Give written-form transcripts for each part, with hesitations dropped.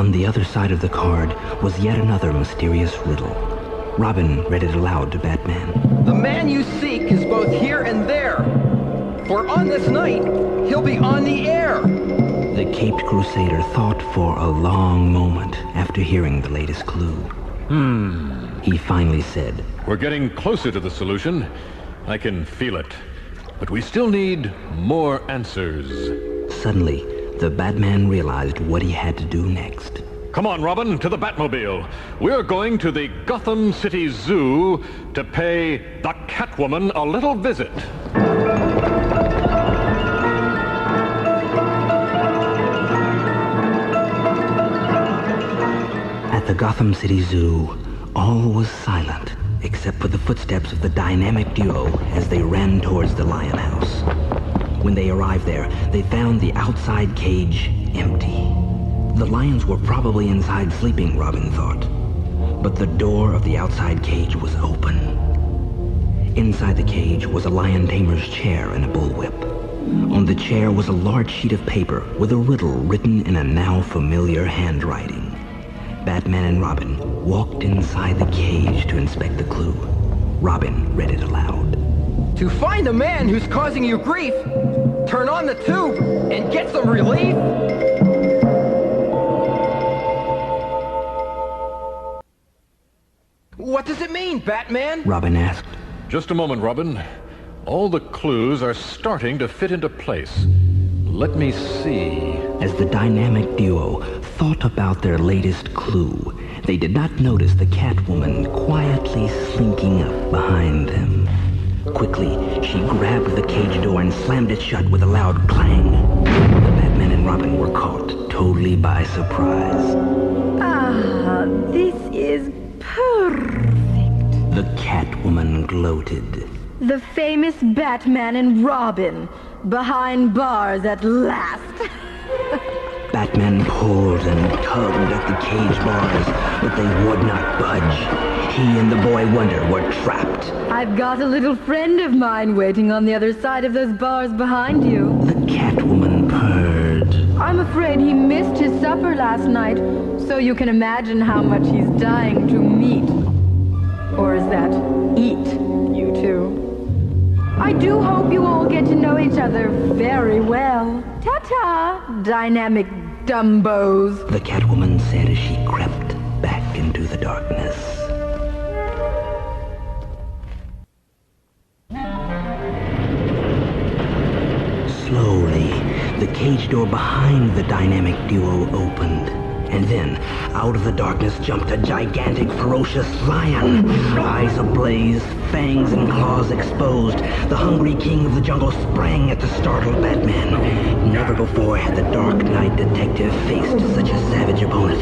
On the other side of the card was yet another mysterious riddle. Robin read it aloud to Batman. The man you seek is both here and there. For on this night, he'll be on the air. The caped crusader thought for a long moment after hearing the latest clue. He finally said, We're getting closer to the solution. I can feel it. But we still need more answers. Suddenly, the Batman realized what he had to do next. Come on, Robin, to the Batmobile. We're going to the Gotham City Zoo to pay the Catwoman a little visit. At the Gotham City Zoo, all was silent except for the footsteps of the dynamic duo as they ran towards the lion house. When they arrived there, they found the outside cage empty. The lions were probably inside sleeping, Robin thought. But the door of the outside cage was open. Inside the cage was a lion tamer's chair and a bullwhip. On the chair was a large sheet of paper with a riddle written in a now familiar handwriting. Batman and Robin walked inside the cage to inspect the clue. Robin read it aloud. To find the man who's causing you grief, turn on the tube and get some relief. What does it mean, Batman? Robin asked. Just a moment, Robin. All the clues are starting to fit into place. Let me see. As the dynamic duo thought about their latest clue, they did not notice the Catwoman quietly slinking up behind them. Quickly, she grabbed the cage door and slammed it shut with a loud clang. The Batman and Robin were caught totally by surprise. Ah, this is perfect. The Catwoman gloated. The famous Batman and Robin, behind bars at last. Batman pulled and tugged at the cage bars, but they would not budge. He and the boy Wonder were trapped. I've got a little friend of mine waiting on the other side of those bars behind you. The Catwoman purred. I'm afraid he missed his supper last night, so you can imagine how much he's dying to meet. Or is that eat, you two? I do hope you all get to know each other very well. Ta-ta, dynamic dumbos. The Catwoman said as she crept back into the darkness. Slowly, the cage door behind the dynamic duo opened. And then, out of the darkness jumped a gigantic, ferocious lion. Eyes ablaze, fangs and claws exposed. The hungry king of the jungle sprang at the startled Batman. Never before had the Dark Knight detective faced such a savage opponent.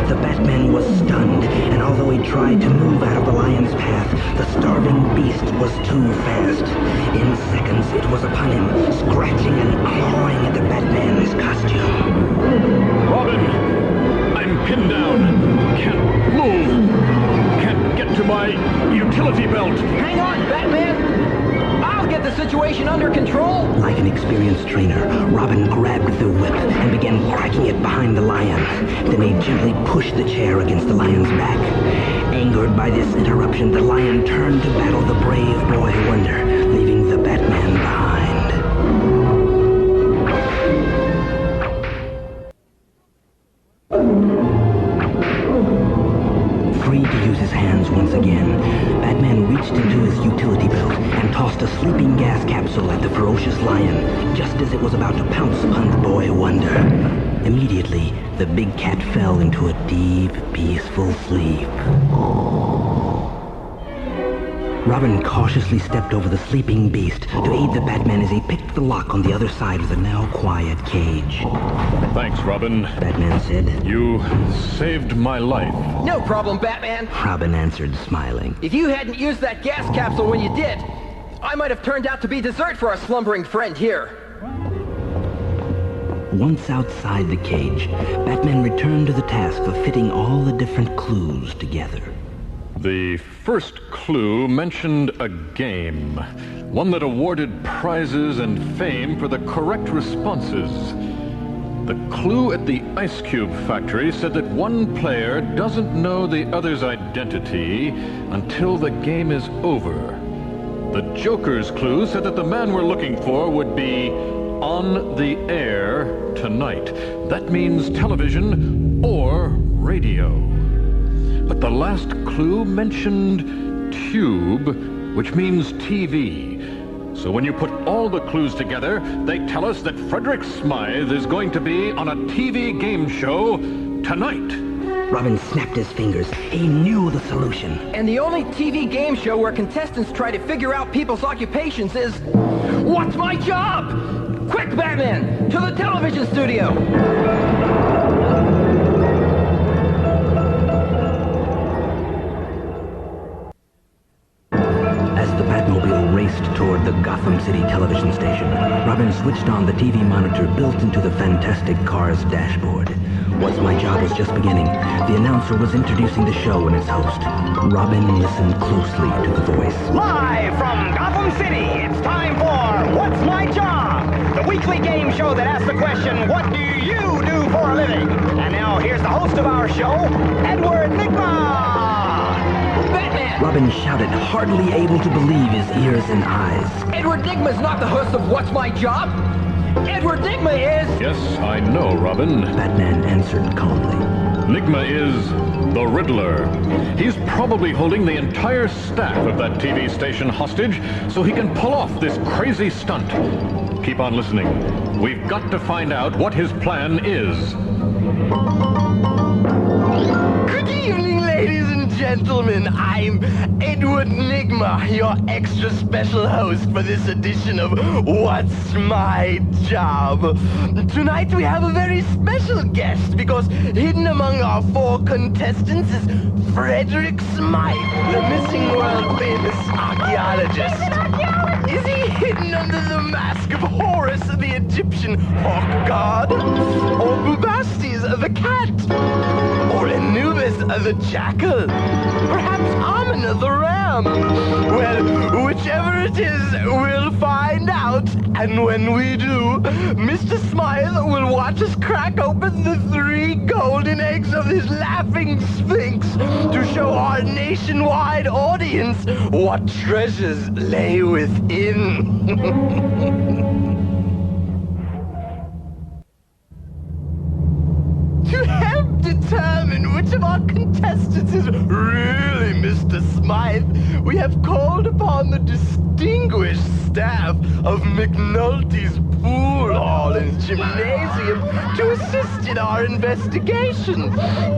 The Batman was stunned, and although he tried to move out of the lion's path, the starving beast was too fast. In seconds, it was upon him, scratching and clawing at the Batman's costume. Robin! I'm pinned down. Can't move. Can't get to my utility belt. Hang on, Batman! I'll get the situation under control! Like an experienced trainer, Robin grabbed the whip and began cracking it behind the lion. Then he gently pushed the chair against the lion's back. Angered by this interruption, the lion turned to battle the brave boy Wonder, leaving the Batman behind. Free to use his hands once again, Batman reached into his utility belt and tossed a sleeping gas capsule at the ferocious lion, just as it was about to pounce upon the boy Wonder. Immediately, the big cat fell into a deep, peaceful sleep. Robin cautiously stepped over the sleeping beast to aid the Batman as he picked the lock on the other side of the now quiet cage. Thanks, Robin. Batman said. You saved my life. No problem, Batman. Robin answered, smiling. If you hadn't used that gas capsule when you did, I might have turned out to be dessert for our slumbering friend here. Once outside the cage, Batman returned to the task of fitting all the different clues together. The first clue mentioned a game, one that awarded prizes and fame for the correct responses. The clue at the ice cube factory said that one player doesn't know the other's identity until the game is over. The Joker's clue said that the man we're looking for would be on the air tonight. That means television or radio. But the last clue mentioned tube, which means TV. So when you put all the clues together, they tell us that Frederick Smythe is going to be on a TV game show tonight. Robin snapped his fingers. He knew the solution. And the only TV game show where contestants try to figure out people's occupations is... What's my job? Quick, Batman! To the television studio! As the Batmobile raced toward the Gotham City television station, Robin switched on the TV monitor built into the Fantastic Car's dashboard. What's My Job was just beginning. The announcer was introducing the show and its host. Robin listened closely to the voice. Live from Gotham City, it's time for What's My Job? The weekly game show that asks the question, what do you do for a living? And now here's the host of our show, Edward Nigma! Batman! Robin shouted, hardly able to believe his ears and eyes. Edward Nigma's not the host of What's My Job? Edward Nigma is... Yes, I know, Robin. Batman answered calmly. Nigma is the Riddler. He's probably holding the entire staff of that TV station hostage so he can pull off this crazy stunt. Keep on listening. We've got to find out what his plan is. Good evening, ladies and gentlemen. I'm Edward Nigma, your extra special host for this edition of What's My Job? Tonight we have a very special guest because hidden among our 4 contestants is Frederick Smythe, the missing world-famous archaeologist. Is he hidden under the mask of Horus, the Egyptian hawk god? Or Bubastes, the cat? Or Anubis, the jackal? Perhaps Amina, the ram? Well, whichever it is, we'll find out. And when we do, Mr. Smythe will watch us crack open the 3 golden eggs of his laughing Sphinx to show our nationwide audience what treasures lay within. To help determine which of our contestants is really Mr. Smythe, we have called upon the distinguished staff of McNulty's Pool Hall and Gymnasium to assist in our investigation.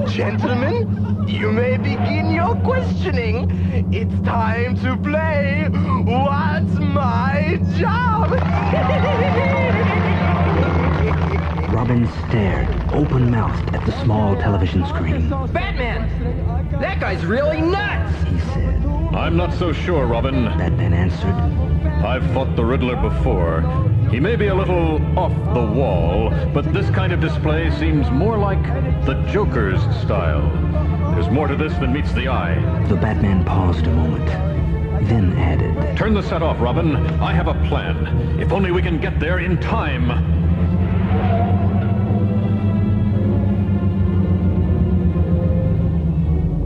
Gentlemen, you may begin your questioning. It's time to play What's My Job? Robin stared, open-mouthed, at the small television screen. Batman! That guy's really nuts! He said. I'm not so sure, Robin. Batman answered. I've fought the Riddler before. He may be a little off the wall, but this kind of display seems more like the Joker's style. There's more to this than meets the eye. The Batman paused a moment, then added. Turn the set off, Robin. I have a plan. If only we can get there in time.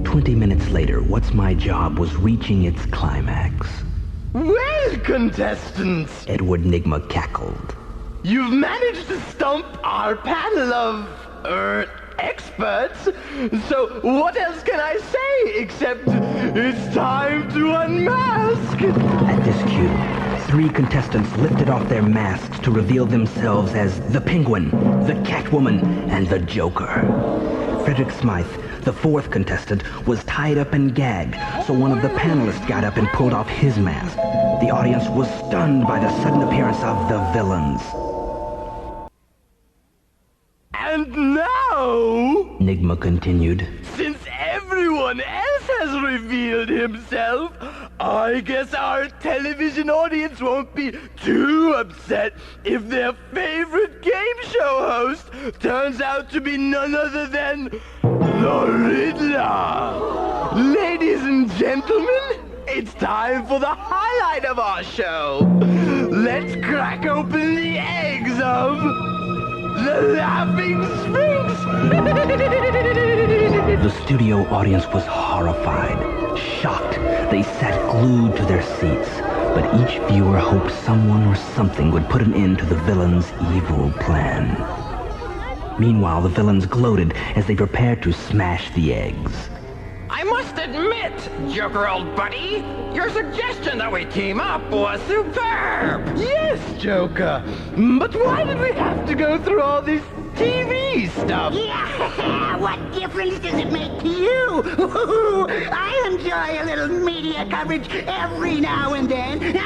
20 minutes later, What's My Job was reaching its climax. Well, contestants, Edward Nigma cackled. you've managed to stump our panel of, experts. So what else can I say except it's time to unmask? At this cue, 3 contestants lifted off their masks to reveal themselves as the Penguin, the Catwoman, and the Joker. Frederick Smythe, the 4th contestant, was tied up and gagged, so one of the panelists got up and pulled off his mask. The audience was stunned by the sudden appearance of the villains. And now, Nigma continued. since everyone else has revealed himself, I guess our television audience won't be too upset if their favorite game show host turns out to be none other than the Riddler. Ladies and gentlemen, it's time for the highlight of our show. Let's crack open the eggs of The laughing Sphinx! The studio audience was horrified, shocked. They sat glued to their seats, but each viewer hoped someone or something would put an end to the villain's evil plan. Meanwhile, the villains gloated as they prepared to smash the eggs. I must admit, Joker old buddy, your suggestion that we team up was superb! Yes, Joker. But why did we have to go through all this TV stuff? Yeah, what difference does it make to you? I enjoy a little media coverage every now and then.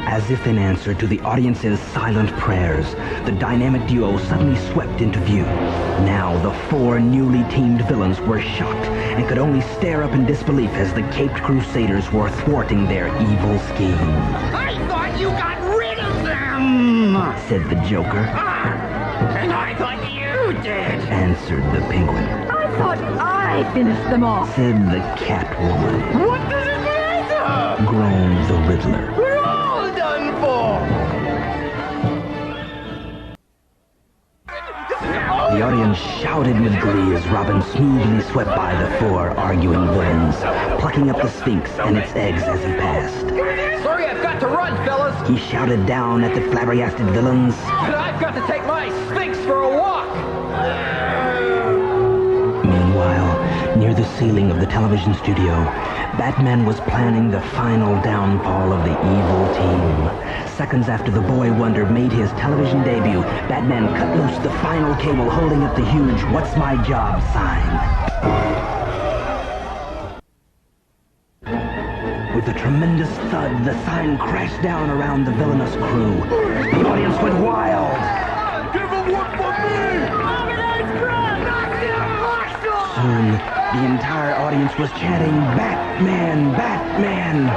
As if in answer to the audience's silent prayers, the dynamic duo suddenly swept into view. Now the four newly teamed villains were shocked and could only stare up in disbelief as the Caped Crusaders were thwarting their evil scheme. I thought you got rid of them! Said the Joker. And I thought you did! Answered the Penguin. I thought I finished them off. Said the Catwoman. What does it matter? Groaned the Riddler. We're all done for! The audience shouted with glee as Robin smoothly swept by the four arguing villains, plucking up the Sphinx and its eggs as he passed. Sorry, I've got to run, fellas! He shouted down at the flabbergasted villains. But I've got to take my Sphinx for a walk! Meanwhile, near the ceiling of the television studio, Batman was planning the final downfall of the evil team. Seconds after the Boy Wonder made his television debut, Batman cut loose the final cable holding up the huge "What's My Job" sign. With a tremendous thud, the sign crashed down around the villainous crew. The audience went wild. Give a whoop for me! Soon, the entire audience was chanting, "Batman! Batman!"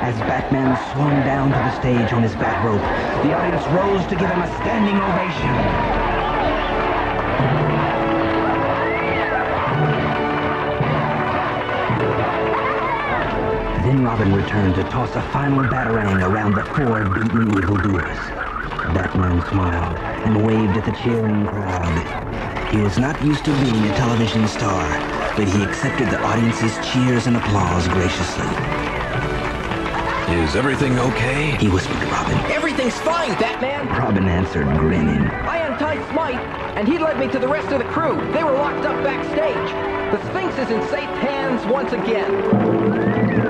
As Batman swung down to the stage on his bat rope, the audience rose to give him a standing ovation. Then Robin returned to toss a final batarang around the four beaten evildoers. Batman smiled and waved at the cheering crowd. He was not used to being a television star, but he accepted the audience's cheers and applause graciously. Is everything okay? He whispered to Robin. Everything's fine, Batman! Robin answered, grinning. I untied Smite, and he led me to the rest of the crew. They were locked up backstage. The Sphinx is in safe hands once again.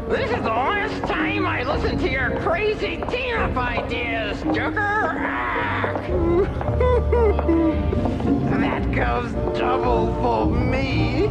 This is the last time I listen to your crazy team-up ideas, Joker! That goes double for me!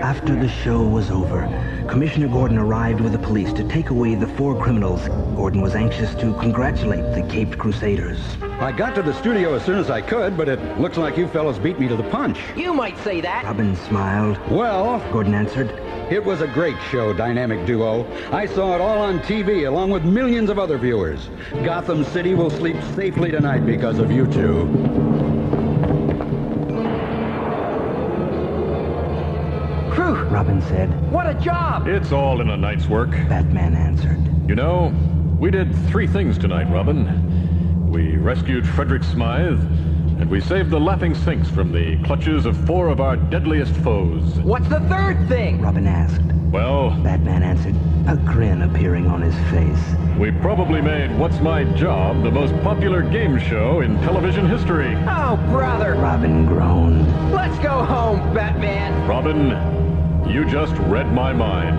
After the show was over, Commissioner Gordon arrived with the police to take away the four criminals. Gordon was anxious to congratulate the Caped Crusaders. I got to the studio as soon as I could, but it looks like you fellows beat me to the punch. You might say that. Robin smiled. Well, Gordon answered. it was a great show, Dynamic Duo. I saw it all on TV, along with millions of other viewers. Gotham City will sleep safely tonight because of you two. Whew, Robin said. what a job! It's all in a night's work. Batman answered. You know, we did 3 things tonight, Robin. We rescued Frederick Smythe, and we saved the Laughing Sphinx from the clutches of 4 of our deadliest foes. What's the third thing? Robin asked. Well, Batman answered, a grin appearing on his face. we probably made What's My Job the most popular game show in television history. Oh, brother! Robin groaned. Let's go home, Batman! Robin, you just read my mind.